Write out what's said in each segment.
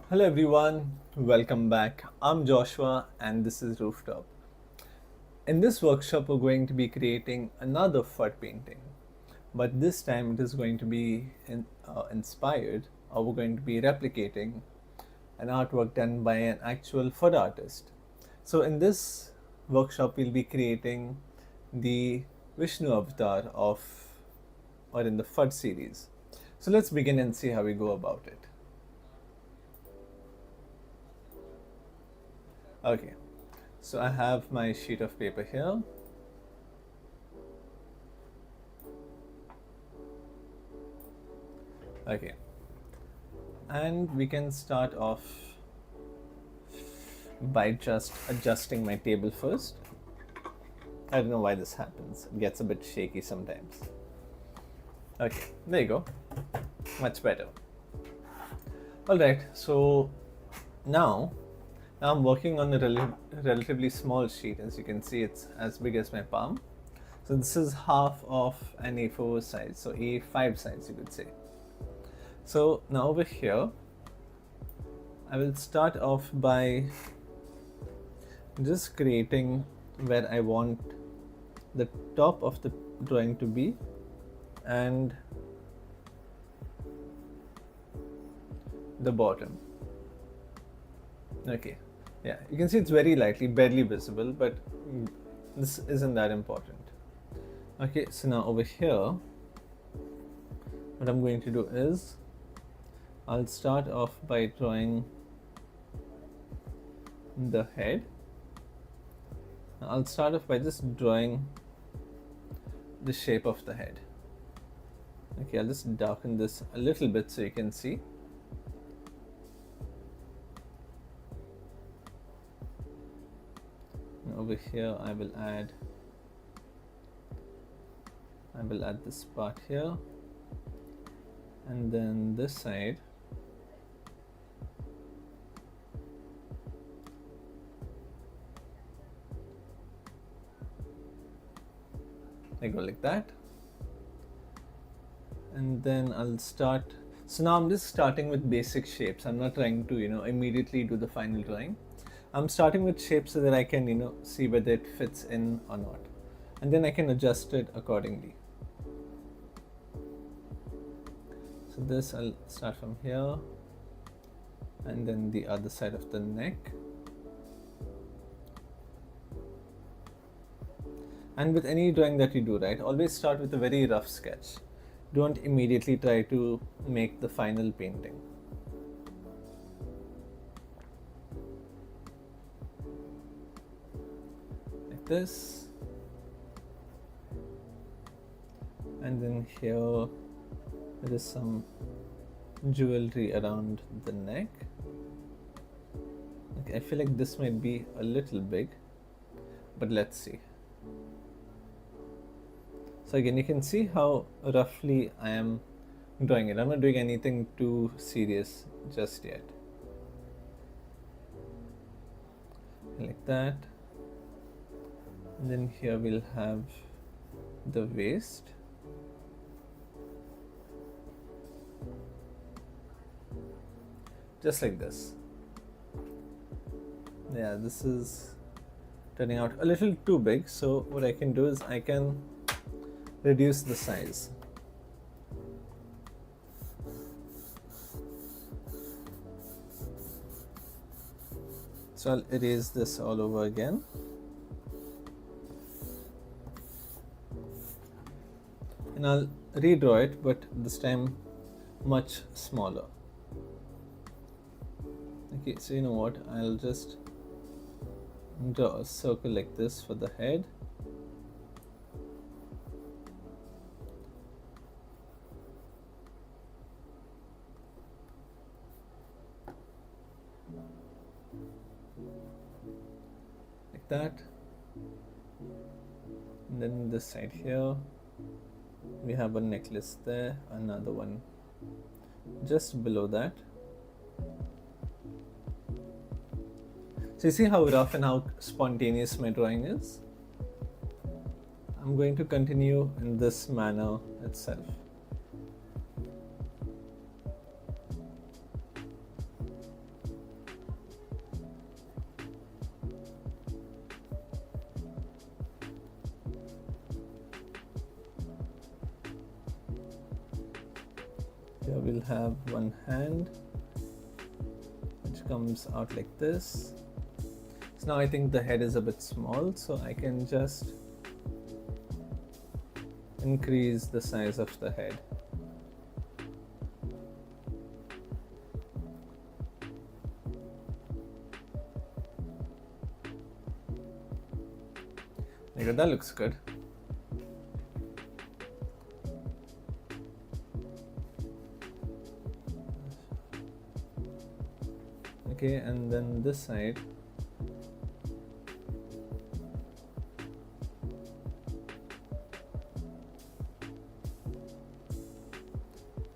Hello everyone, welcome back. I'm Joshua and this is Rooftop. In this workshop, we're going to be creating another Phad painting, but this time it is going to be inspired, or we're going to be replicating an artwork done by an actual Phad artist. So, in this workshop, we'll be creating the Vishnu avatar or in the Phad series. So, let's begin and see how we go about it. Okay, so I have my sheet of paper here. Okay, and we can start off by just adjusting my table first. I don't know why this happens, it gets a bit shaky sometimes. Okay, there you go, much better. Alright, so now I'm working on a relatively small sheet. As you can see, it's as big as my palm. So this is half of an A4 size, so A5 size you could say. So now over here, I will start off by just creating where I want the top of the drawing to be and the bottom. Okay, yeah, you can see it's very lightly, barely visible, but this isn't that important. Okay, so now over here, what I'm going to do is I'll start off by drawing the head. I'll start off by just drawing the shape of the head. Okay, I'll just darken this a little bit so you can see. And over here I will add this part here, and then this side I go like that, and then I'll start. So now I'm just starting with basic shapes. I'm not trying to immediately do the final drawing. I'm starting with shapes so that I can see whether it fits in or not, and then I can adjust it accordingly. So this I'll start from here, and then the other side of the neck. And with any drawing that you do, right, always start with a very rough sketch. Don't immediately try to make the final painting. Like this. And then here there is some jewelry around the neck. Okay, I feel like this might be a little big, but let's see. So again, you can see how roughly I am drawing it. I'm not doing anything too serious just yet. Like that. And then here we'll have the waist. Just like this. Yeah, this is turning out a little too big. So what I can do is I can reduce the size. So I'll erase this all over again. And I'll redraw it, but this time much smaller. Okay, so you know what, I'll just draw a circle like this for the head. Like that. And then this side here, we have a necklace there, another one just below that. So you see how rough and how spontaneous my drawing is? I'm going to continue in this manner itself. Here we'll have one hand which comes out like this. So now I think the head is a bit small, so I can just increase the size of the head. There you go, that looks good. Okay, and then this side,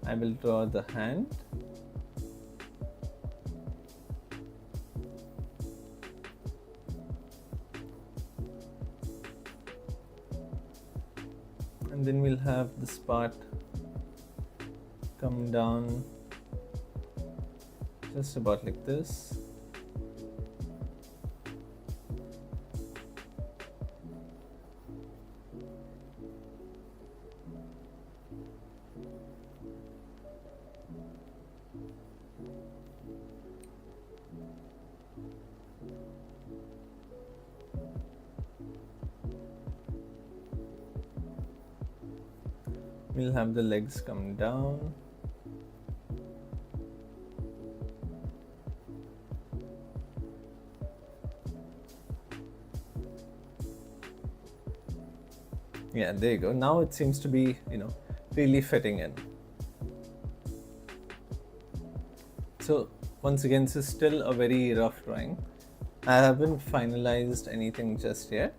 I will draw the hand. And then we'll have this part come down just about like this. We'll have the legs come down. Yeah, there you go. Now it seems to be, really fitting in. So once again, this is still a very rough drawing. I haven't finalized anything just yet.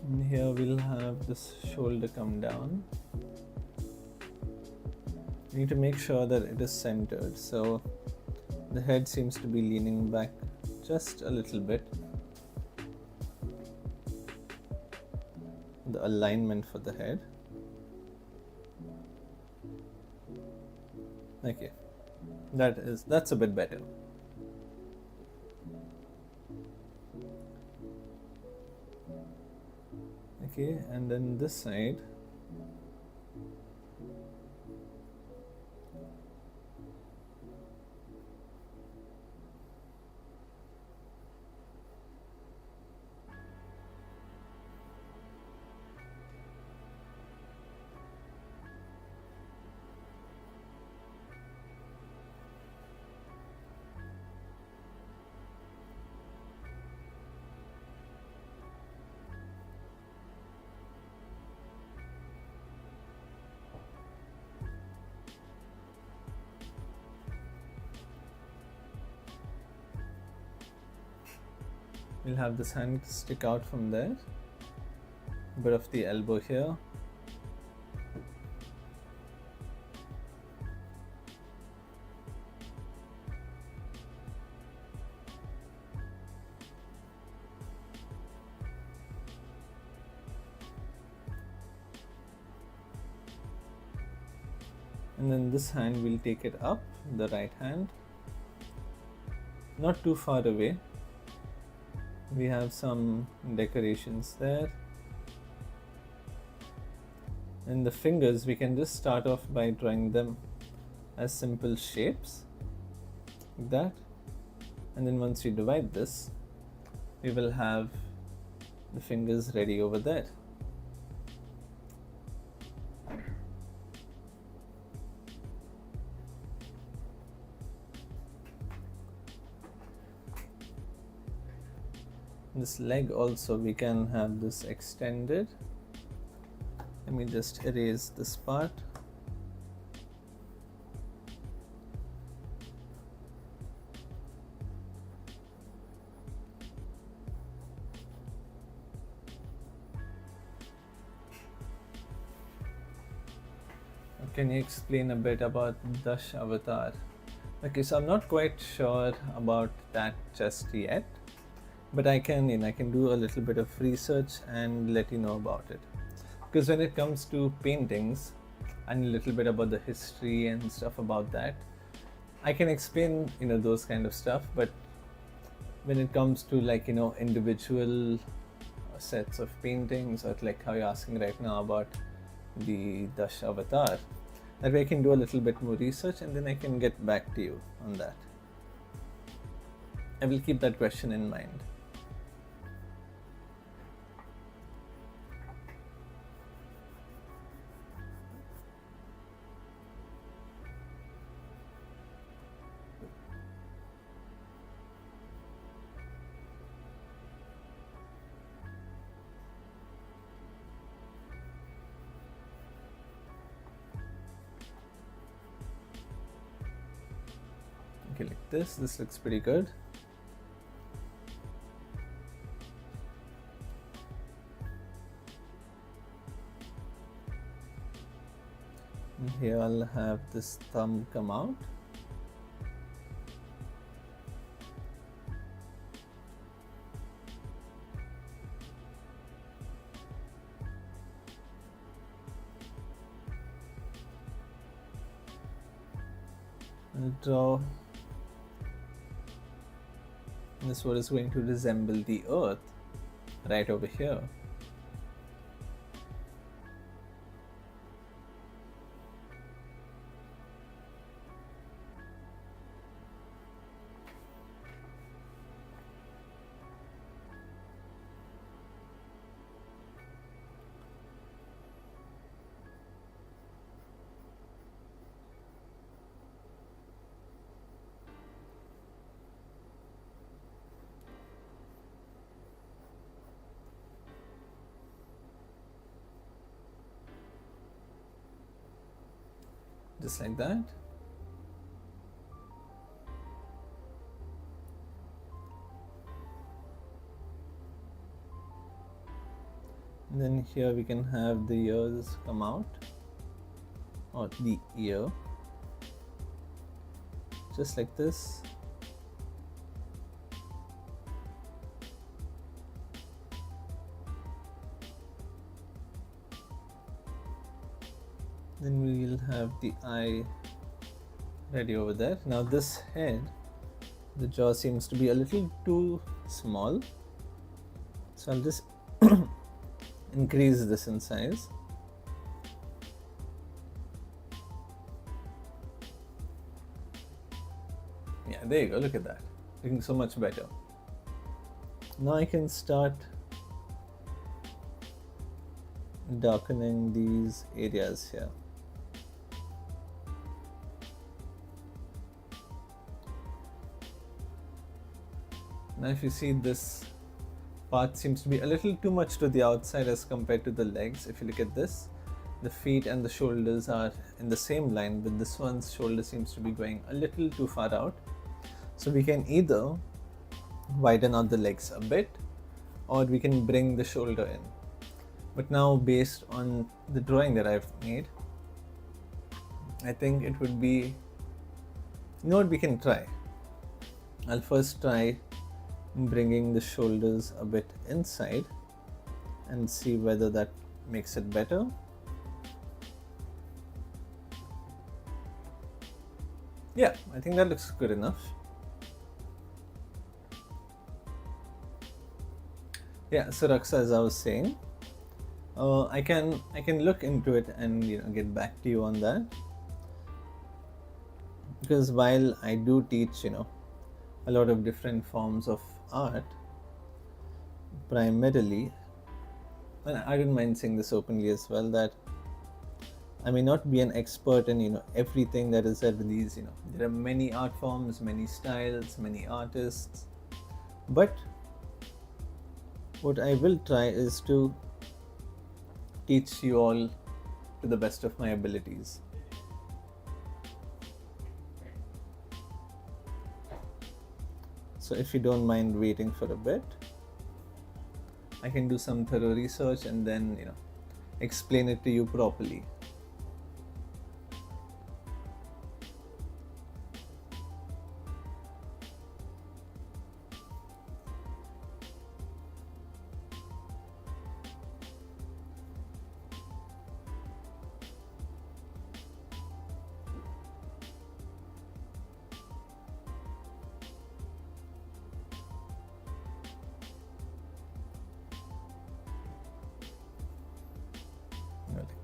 And here we'll have this shoulder come down. We need to make sure that it is centered, so the head seems to be leaning back just a little bit. The alignment for the head. Okay, that's a bit better. Okay, and then this side, we'll have this hand stick out from there, a bit of the elbow here. And then this hand, we'll take it up, the right hand, not too far away. We have some decorations there. And the fingers, we can just start off by drawing them as simple shapes, like that. And then once we divide this, we will have the fingers ready over there. This leg also, we can have this extended. Let me just erase this part. Can you explain a bit about Dashavatara? Okay, so I'm not quite sure about that just yet. but I can do a little bit of research and let you know about it. Because when it comes to paintings and a little bit about the history and stuff about that, I can explain those kind of stuff. But when it comes to individual sets of paintings, or like how you're asking right now about the Dashavatara, that way I can do a little bit more research and then I can get back to you on that. I will keep that question in mind. Okay, like this looks pretty good. And here I'll have this thumb come out. I'll draw this, what is going to resemble the earth right over here. Just like that. And then here we can have the ears come out, or the ear, just like this. Then we will have the eye ready over there. Now this head, the jaw seems to be a little too small, so I'll just increase this in size. Yeah, there you go, look at that, looking so much better. Now I can start darkening these areas here. Now if you see, this part seems to be a little too much to the outside as compared to the legs. If you look at this, the feet and the shoulders are in the same line, but this one's shoulder seems to be going a little too far out. So we can either widen out the legs a bit, or we can bring the shoulder in. But now, based on the drawing that I've made, I think it would be, what we can try. I'll first try bringing the shoulders a bit inside and see whether that makes it better. Yeah, I think that looks good enough. Yeah, so Raksa, as I was saying, I can look into it and get back to you on that, because while I do teach a lot of different forms of art, primarily, and I don't mind saying this openly as well, that I may not be an expert in everything that is there with these. There are many art forms, many styles, many artists, but what I will try is to teach you all to the best of my abilities. So if you don't mind waiting for a bit, I can do some thorough research and then explain it to you properly.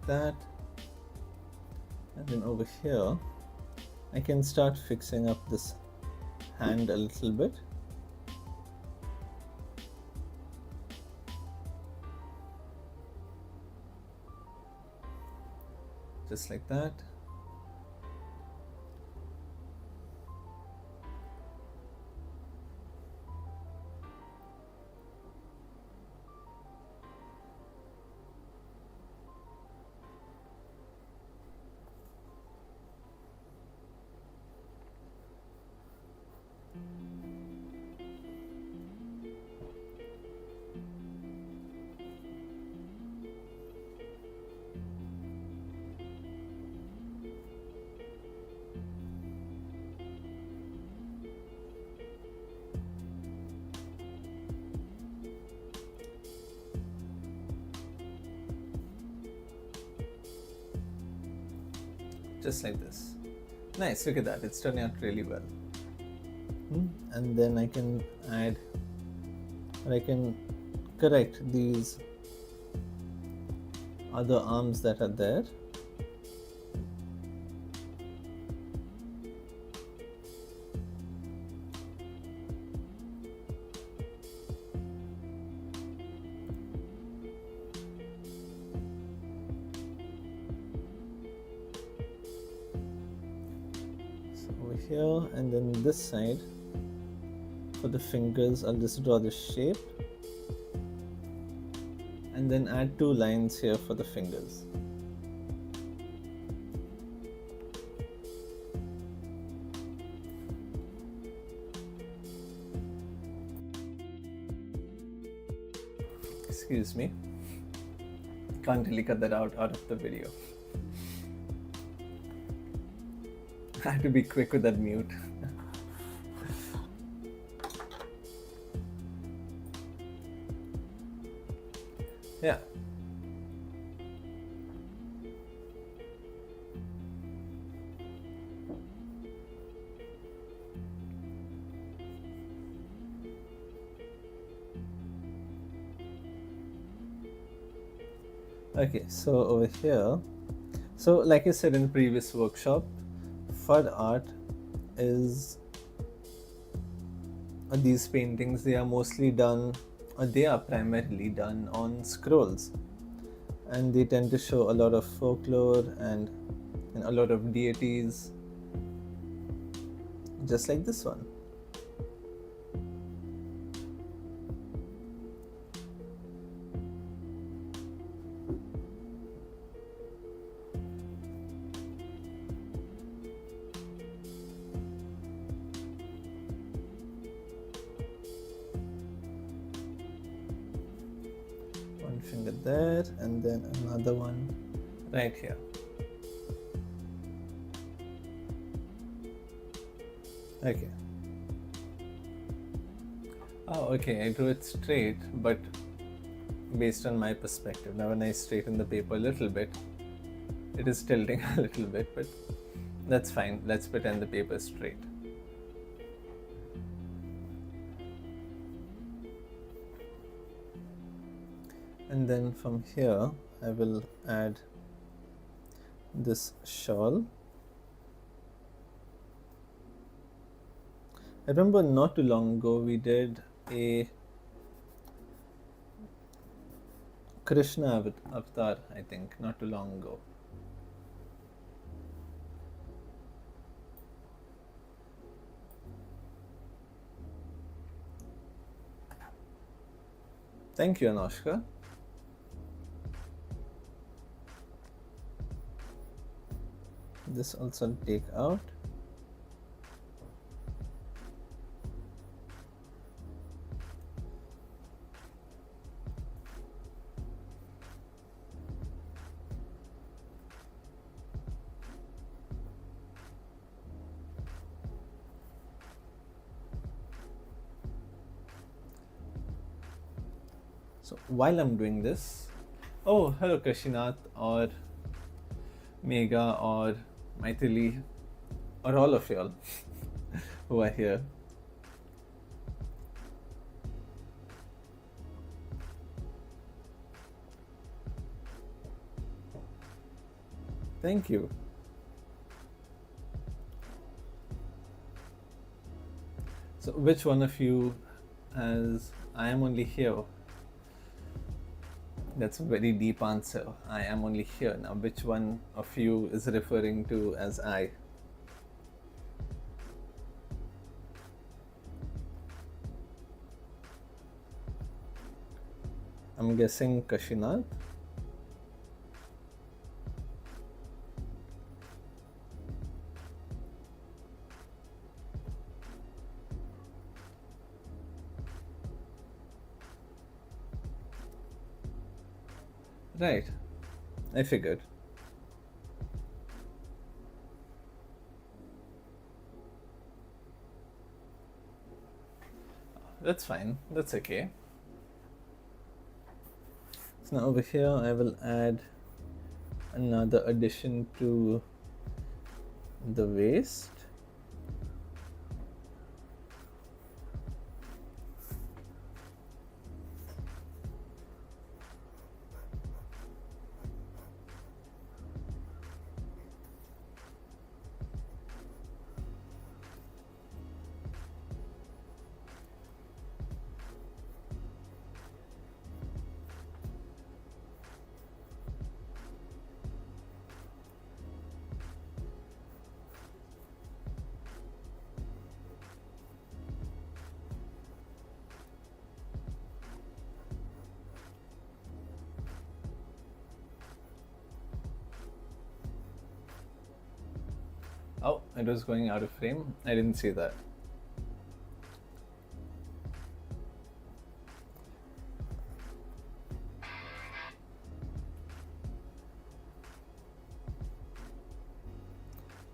that. And then over here, I can start fixing up this hand a little bit. Just like that. Just like this. Nice, look at that, it's turning out really well. And then I can add, or I can correct these other arms that are there. Over here, and then this side for the fingers, I'll just draw the shape and then add 2 lines here for the fingers. Excuse me, can't really cut that out of the video. I had to be quick with that mute. Yeah. Okay, so over here, so like I said in the previous workshop, Phad art is these paintings, they are mostly done, or they are primarily done on scrolls, and they tend to show a lot of folklore and a lot of deities, just like this one. Finger there, and then another one right here. Okay. Oh, okay, I drew it straight, but based on my perspective. Now when I straighten the paper a little bit, it is tilting a little bit, but that's fine. Let's pretend the paper is straight. And then from here, I will add this shawl. I remember not too long ago we did a Krishna avatar, I think, not too long ago. Thank you, Anushka. This also take out. So while I'm doing this, oh, hello Kashinath or Mega or Maithili or all of y'all who are here. Thank you. So, which one of you has I am only here? That's a very deep answer. I am only here. Now, which one of you is referring to as I? I'm guessing Kashinath. Right. I figured. That's fine. That's okay. So now over here I will add another addition to the waist. Oh, it was going out of frame. I didn't see that.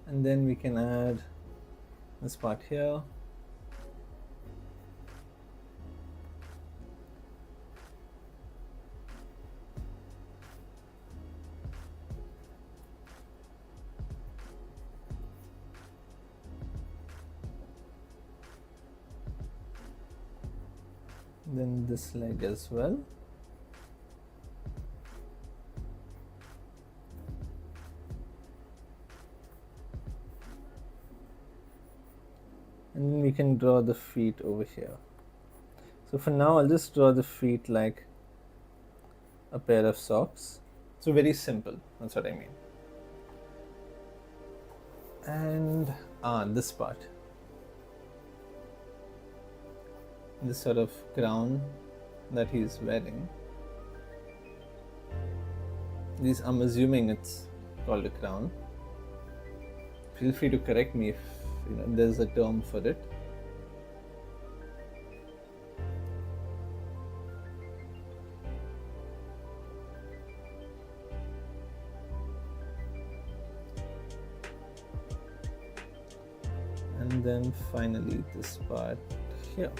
And then we can add this part here. Then this leg as well. And then we can draw the feet over here. So for now I'll just draw the feet like a pair of socks. So very simple, that's what I mean. And this part. This sort of crown that he's wearing. I'm assuming it's called a crown. Feel free to correct me if there's a term for it. And then finally this part here.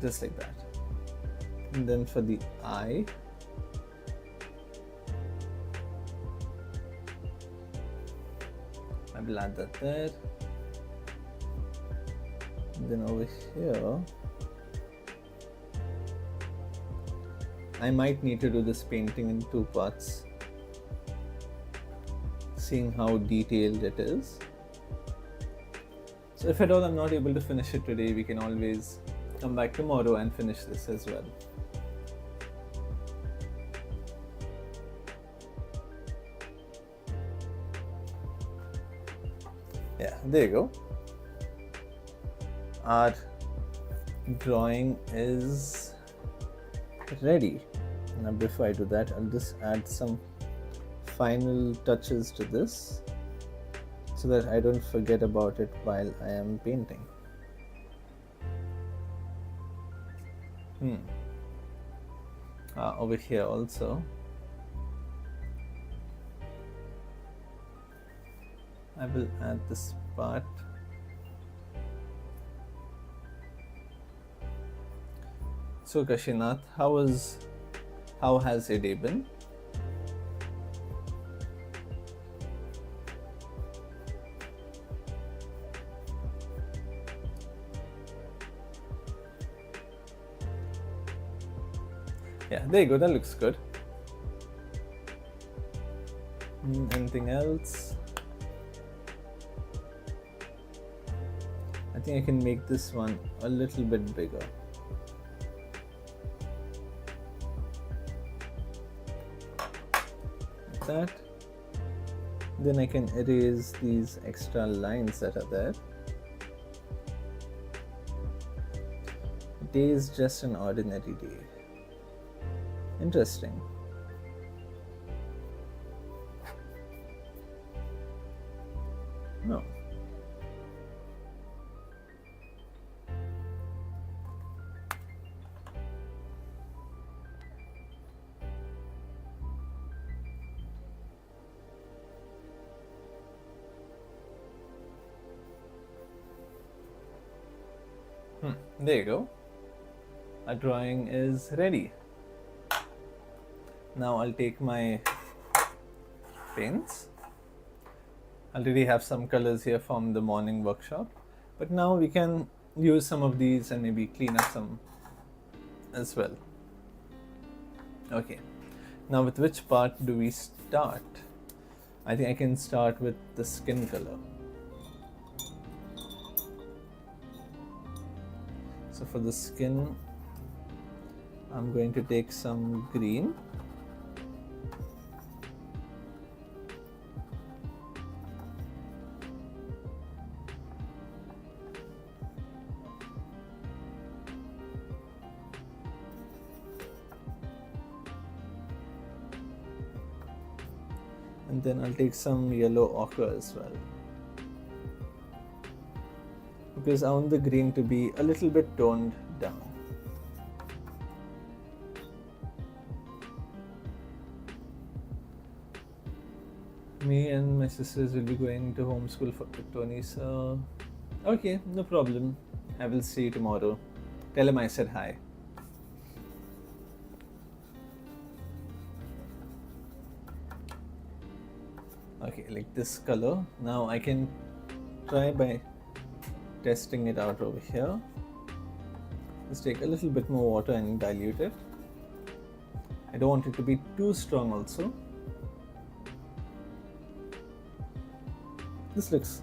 Just like that. And then for the eye, I will add that there. And then over here, I might need to do this painting in two parts, seeing how detailed it is. So if at all I'm not able to finish it today, we can always come back tomorrow and finish this as well. Yeah, there you go. Our drawing is ready. Now before I do that, I'll just add some final touches to this so that I don't forget about it while I am painting. Over here also, I will add this part. So Kashinath, how has your day been? Yeah, there you go, that looks good. Anything else? I think I can make this one a little bit bigger. Like that. Then I can erase these extra lines that are there. Day is just an ordinary day. Interesting. No. There you go. Our drawing is ready. Now I'll take my paints. I already have some colors here from the morning workshop, but now we can use some of these and maybe clean up some as well. Okay, now with which part do we start? I think I can start with the skin color. So for the skin, I'm going to take some green. And then I'll take some yellow ochre as well, because I want the green to be a little bit toned down. Me and my sisters will be going to homeschool for Tony, so okay, no problem. I will see you tomorrow. Tell him I said hi. Okay, like this color. Now I can try by testing it out over here. Let's take a little bit more water and dilute it. I don't want it to be too strong also. This looks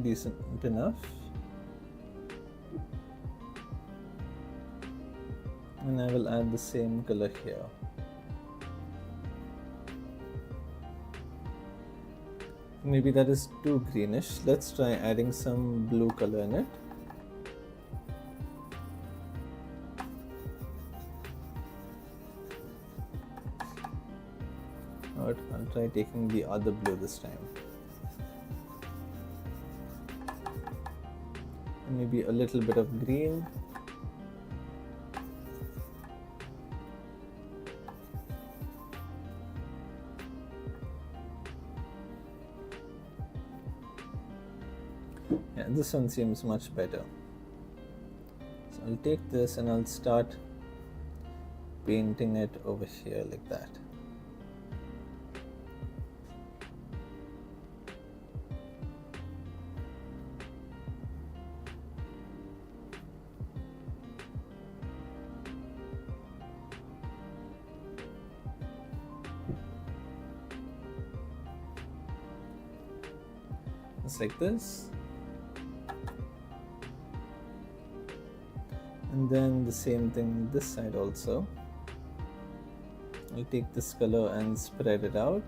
decent enough. And I will add the same color here. Maybe that is too greenish. Let's try adding some blue color in it. Alright, I'll try taking the other blue this time. And maybe a little bit of green. Yeah, this one seems much better. So I'll take this and I'll start painting it over here like that. Just like this. And then the same thing this side also. I'll take this color and spread it out.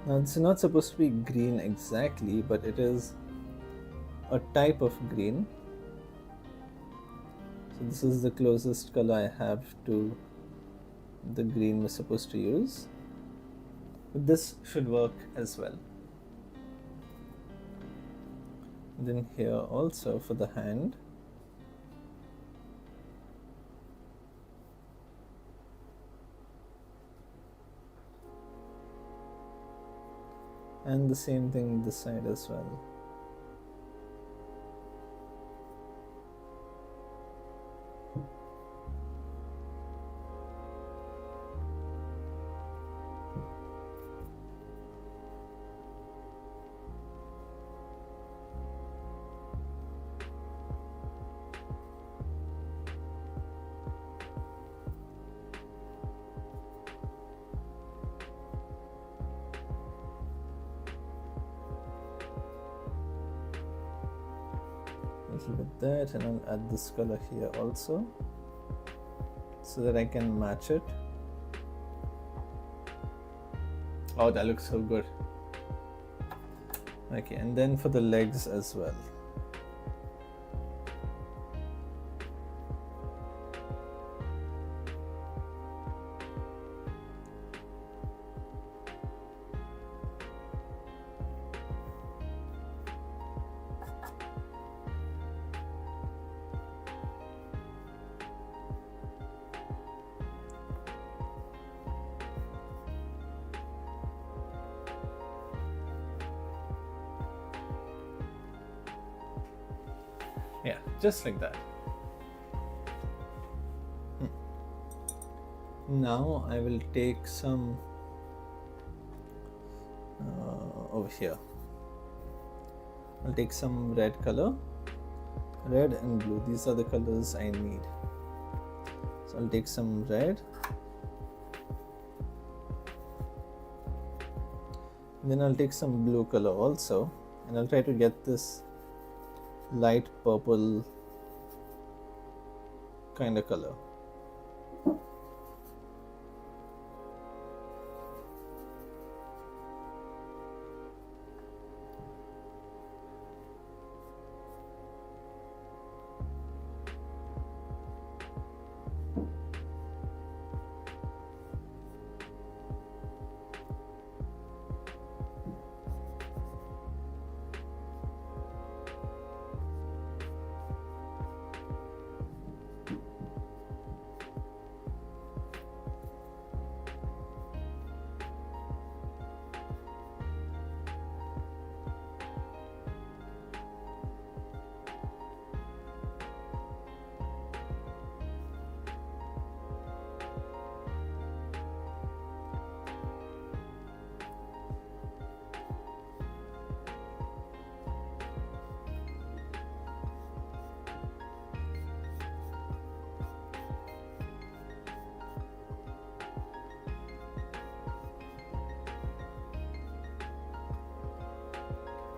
Now it's not supposed to be green exactly, but it is a type of green. So this is the closest color I have to the green we're supposed to use. But this should work as well. And then here also for the hand. And the same thing this side as well. little bit there, and I'll add this color here also so that I can match it. Oh, that looks so good. Okay, and then for the legs as well. Yeah, just like that. Now I will take some over here. I'll take some red color, red and blue. These are the colors I need. So I'll take some red. Then I'll take some blue color also, and I'll try to get this light purple kind of color.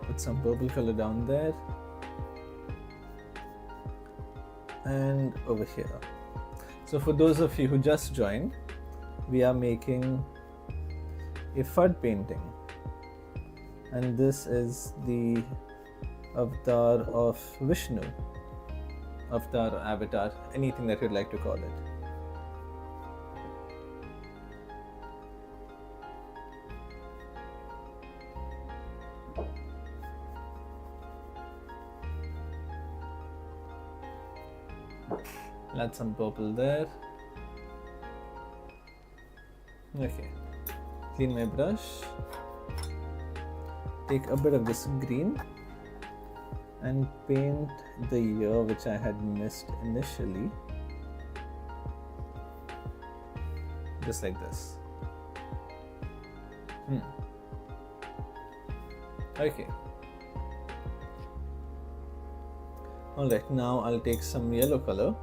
Put some purple color down there and over here. So for those of you who just joined, we are making a Phad painting, and this is the avatar of Vishnu, avatar, avatar, anything that you'd like to call it. Add some purple there. Okay, clean my brush, take a bit of this green and paint the ear which I had missed initially, just like this. Okay. Alright, now I'll take some yellow color.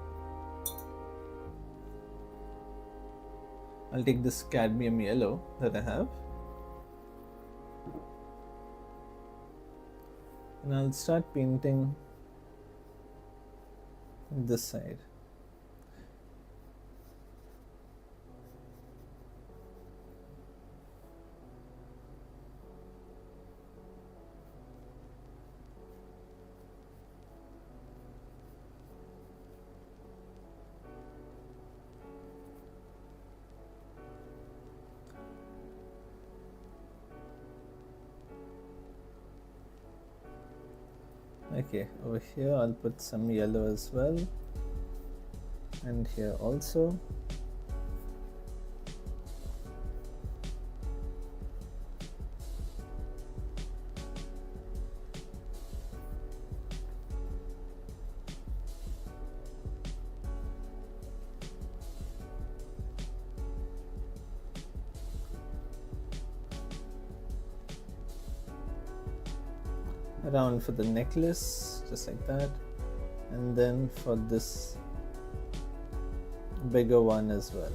I'll take this cadmium yellow that I have, and I'll start painting this side. Okay, over here I'll put some yellow as well, and here also. Around for the necklace, just like that, and then for this bigger one as well.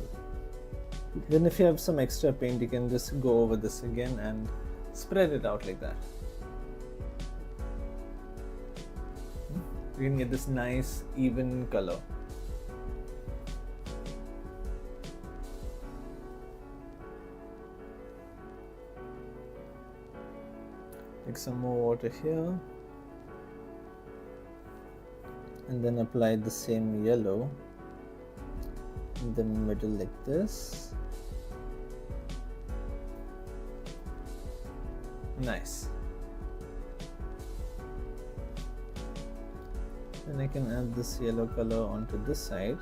Then if you have some extra paint, you can just go over this again and spread it out like that. you can get this nice even color. Take some more water here and then apply the same yellow in the middle like this. Nice. Then I can add this yellow color onto this side.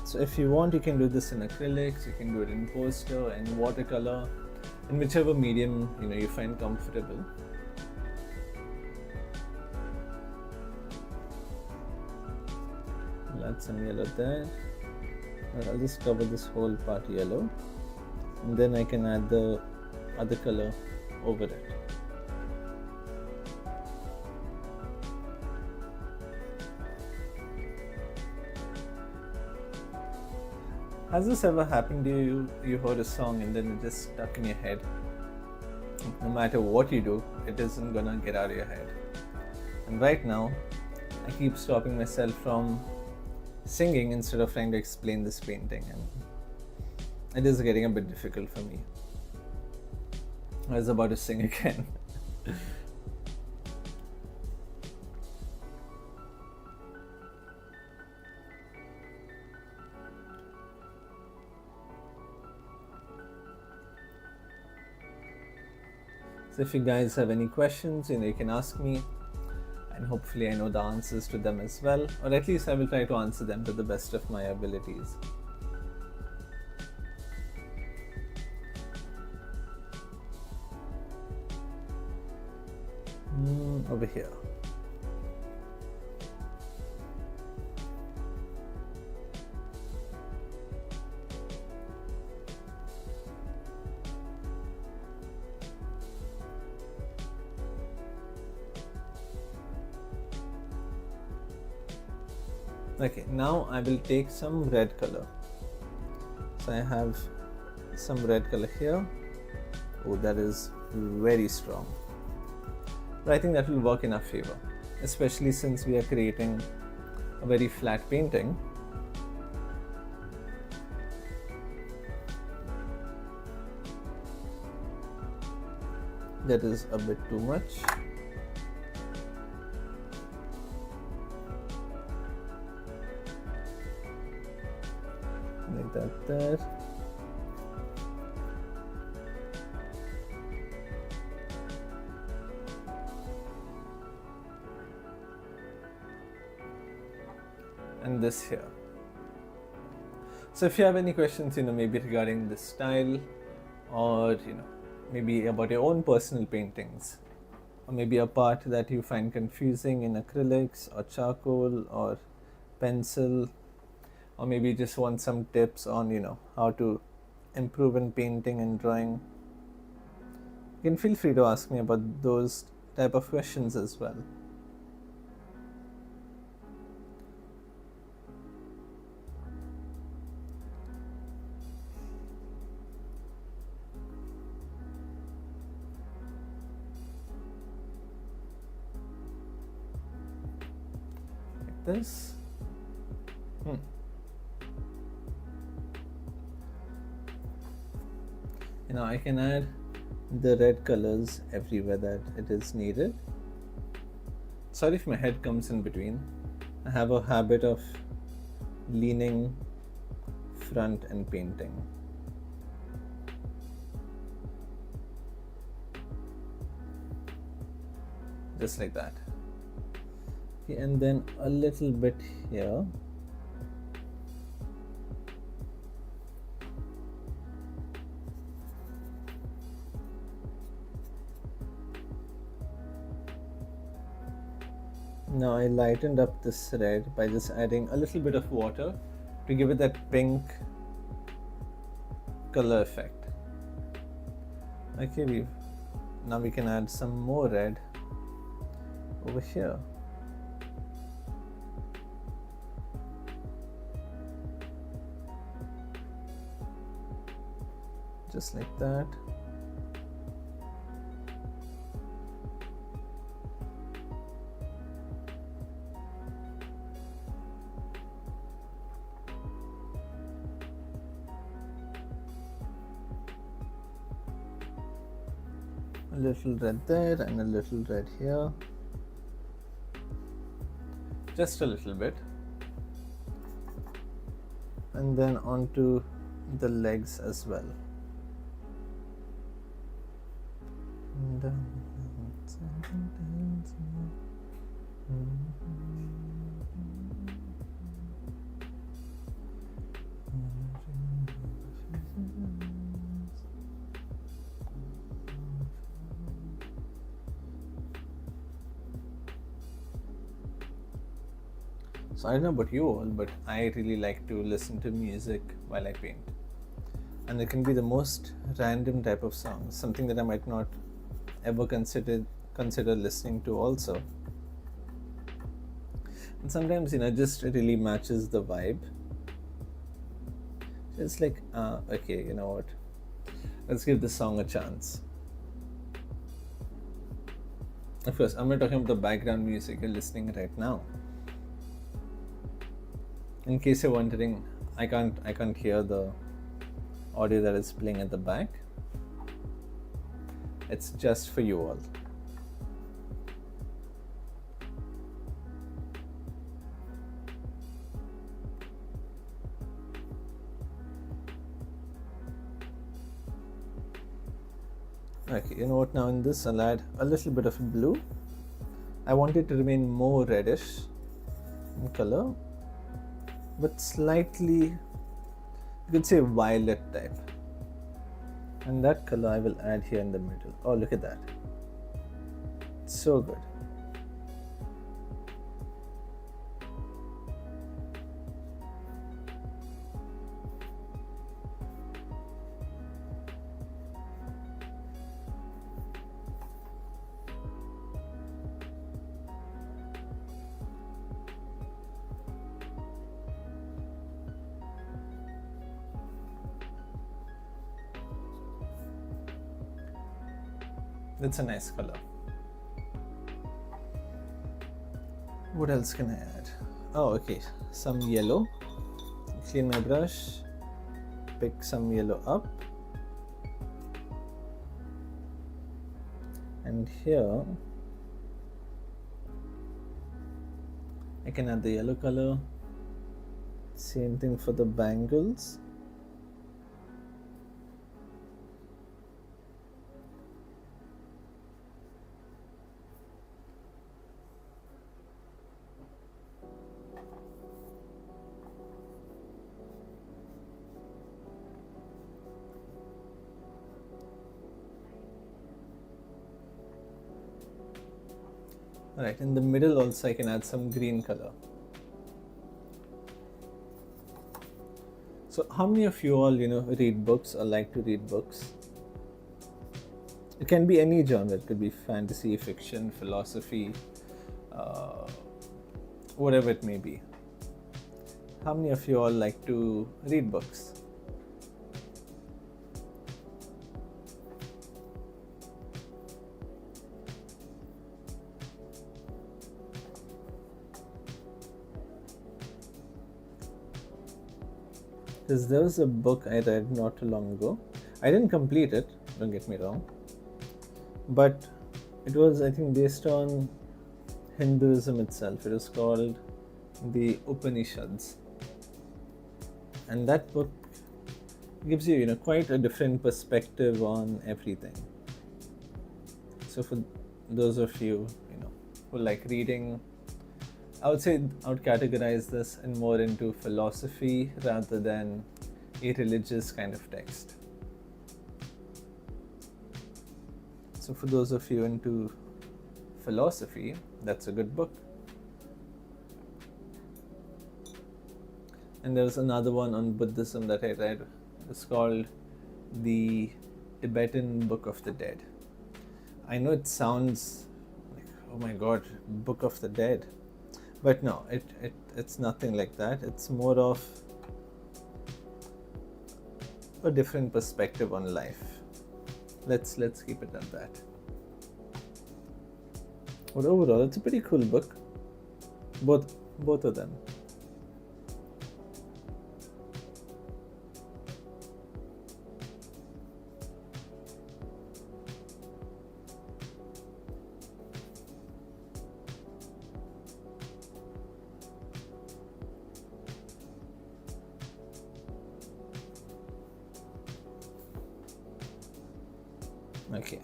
So if you want, you can do this in acrylics, you can do it in poster, in watercolor, in whichever medium you find comfortable. I'll add some yellow there. I'll just cover this whole part yellow, and then I can add the other color over it. Has this ever happened to you? You heard a song and then it just stuck in your head. No matter what you do, it isn't gonna get out of your head. And right now, I keep stopping myself from singing instead of trying to explain this painting, and it is getting a bit difficult for me. I was about to sing again. So if you guys have any questions, you can ask me, and hopefully I know the answers to them as well, or at least I will try to answer them to the best of my abilities. Over here. Okay, now I will take some red color. So I have some red color here. Oh, that is very strong. But I think that will work in our favor, especially since we are creating a very flat painting. That is a bit too much. Like that there. And this here. So if you have any questions, maybe regarding this style, or maybe about your own personal paintings, or maybe a part that you find confusing in acrylics or charcoal or pencil, or maybe just want some tips on how to improve in painting and drawing, you can feel free to ask me about those type of questions as well. Like this. Now I can add the red colors everywhere that it is needed. Sorry if my head comes in between. I have a habit of leaning front and painting. Just like that. Okay, and then a little bit here. Now I lightened up this red by just adding a little bit of water to give it that pink color effect. Okay, now we can add some more red over here. Just like that. A little red there and a little red here. Just a little bit. And then onto the legs as well. So I don't know about you all, but I really like to listen to music while I paint. And it can be the most random type of song, something that I might not ever consider listening to also. And sometimes, it just really matches the vibe. It's like, okay, you know what? Let's give this song a chance. Of course, I'm not talking about the background music you're listening right now. In case you're wondering, I can't hear the audio that is playing at the back. It's just for you all. Okay, you know what, now in this I'll add a little bit of blue. I want it to remain more reddish in color, but slightly, you could say violet type. And that color I will add here in the middle. Oh, look at that. So good. That's a nice color. What else can I add? Oh, okay. Some yellow. Clean my brush. Pick some yellow up. And here, I can add the yellow color. Same thing for the bangles. Right, in the middle also I can add some green color. So how many of you all, read books or like to read books? It can be any genre. It could be fantasy, fiction, philosophy, whatever it may be. How many of you all like to read books? Because there was a book I read not too long ago. I didn't complete it, don't get me wrong. But it was, I think, based on Hinduism itself. It was called the Upanishads. And that book gives you, quite a different perspective on everything. So for those of you, who like reading, I would say I would categorize this more into philosophy rather than a religious kind of text. So for those of you into philosophy, that's a good book. And there's another one on Buddhism that I read. It's called the Tibetan Book of the Dead. I know it sounds like, oh my god, Book of the Dead. But no, it's nothing like that. It's more of a different perspective on life. Let's keep it at that. But overall, it's a pretty cool book. Both of them. Okay.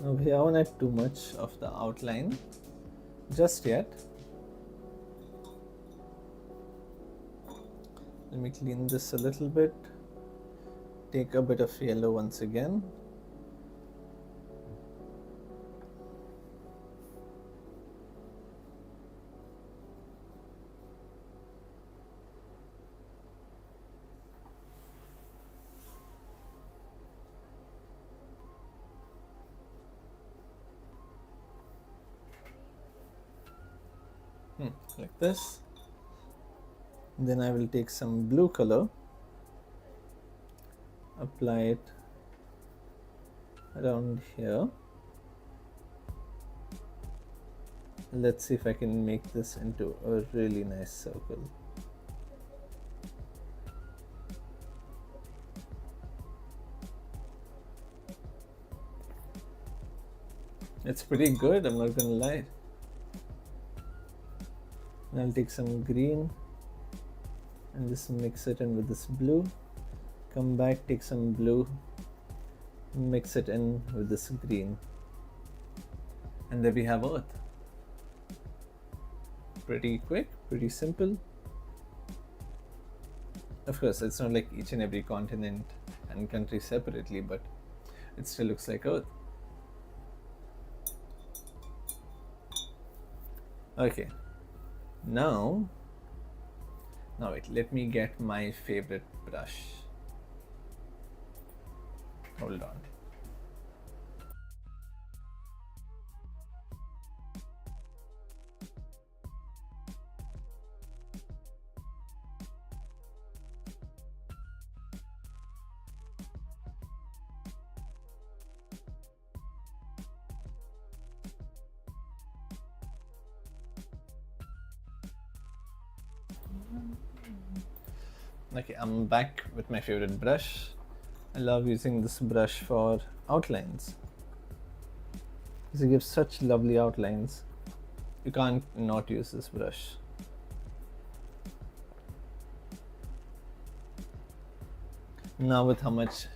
Now we haven't had too much of the outline just yet. Let me clean this a little bit. Take a bit of yellow once again. Like this. Then I will take some blue color, apply it around here. Let's see if I can make this into a really nice circle. It's pretty good, I'm not gonna lie. And I'll take some green and just mix it in with this blue. Come back, take some blue, mix it in with this green. And there we have Earth. Pretty quick, pretty simple. Of course, it's not like each and every continent and country separately, but it still looks like Earth. Okay, now wait, let me get my favorite brush. Hold on. Okay, I'm back with my favorite brush. I love using this brush for outlines because it gives such lovely outlines. You can't not use this brush. Now with how much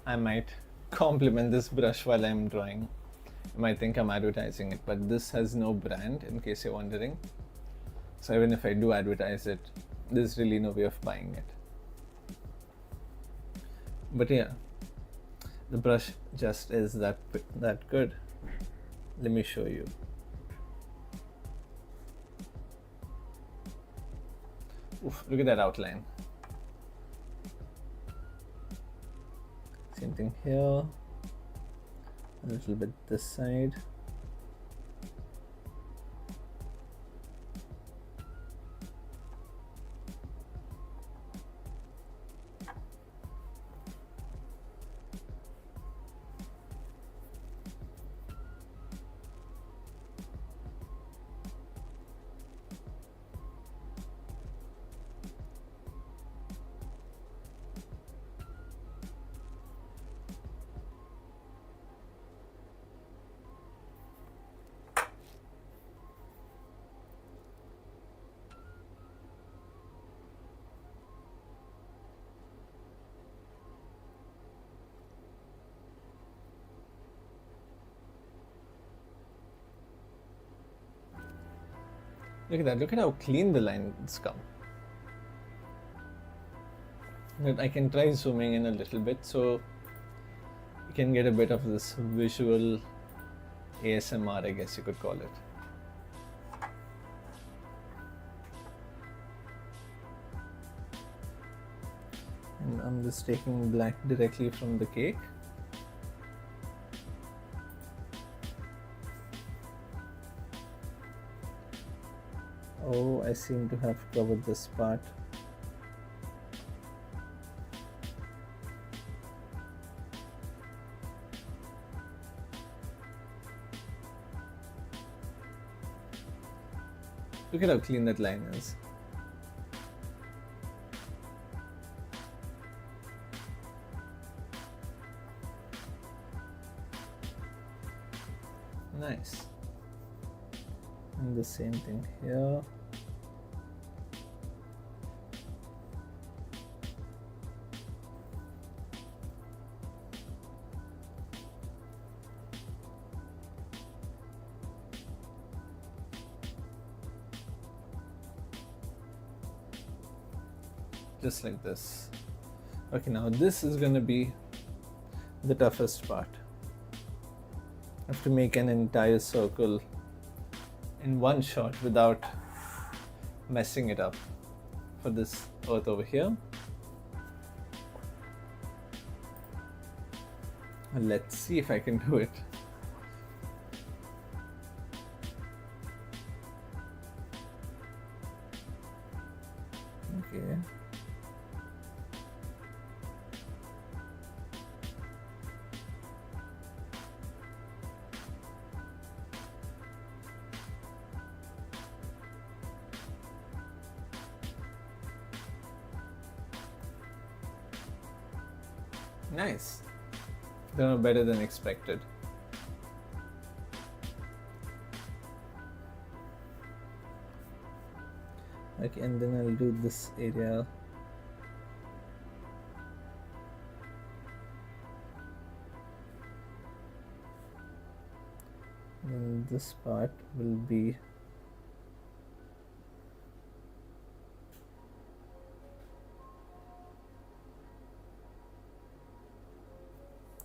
I might compliment this brush while I'm drawing, you might think I'm advertising it, but this has no brand in case you're wondering. So even if I do advertise it, there's really no way of buying it. But yeah, the brush just is that good. Let me show you. Oof, look at that outline. Same thing here, a little bit this side. Look at that, look at how clean the lines come. But I can try zooming in a little bit so you can get a bit of this visual ASMR, I guess you could call it. And I'm just taking black directly from the cake. Oh, I seem to have covered this part. Look at how clean that line is. Nice. And the same thing here. just like this. Okay, now this is going to be the toughest part. I have to make an entire circle in one shot without messing it up for this earth over here. And let's see if I can do it. Okay. Nice. They are better than expected. Okay, and then I'll do this area. And this part will be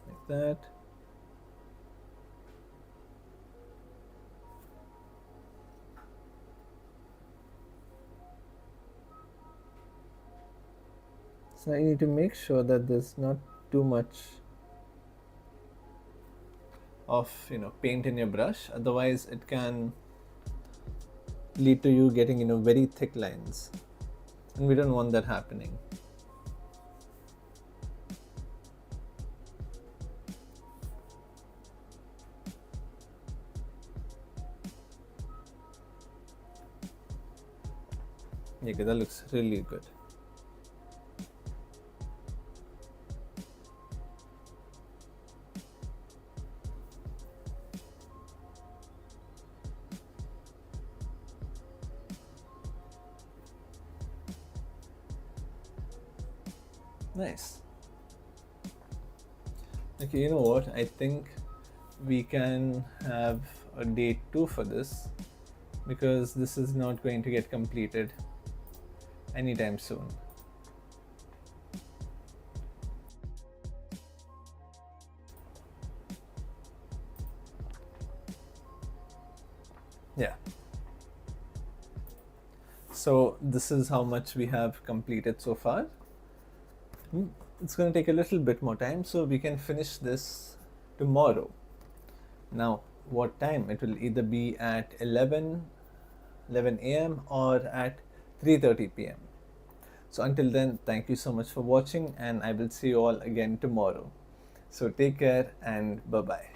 like that. So I need to make sure that there's not too much of paint in your brush, otherwise it can lead to you getting very thick lines, and we don't want that happening. Okay, that looks really good. Nice. Okay, you know what? I think we can have a day 2 for this, because this is not going to get completed anytime soon. Yeah. So this is how much we have completed so far. It's going to take a little bit more time, so we can finish this tomorrow. Now, what time? It will either be at 11 a.m. or at 3:30 p.m. So until then, thank you so much for watching, and I will see you all again tomorrow. So take care and bye-bye.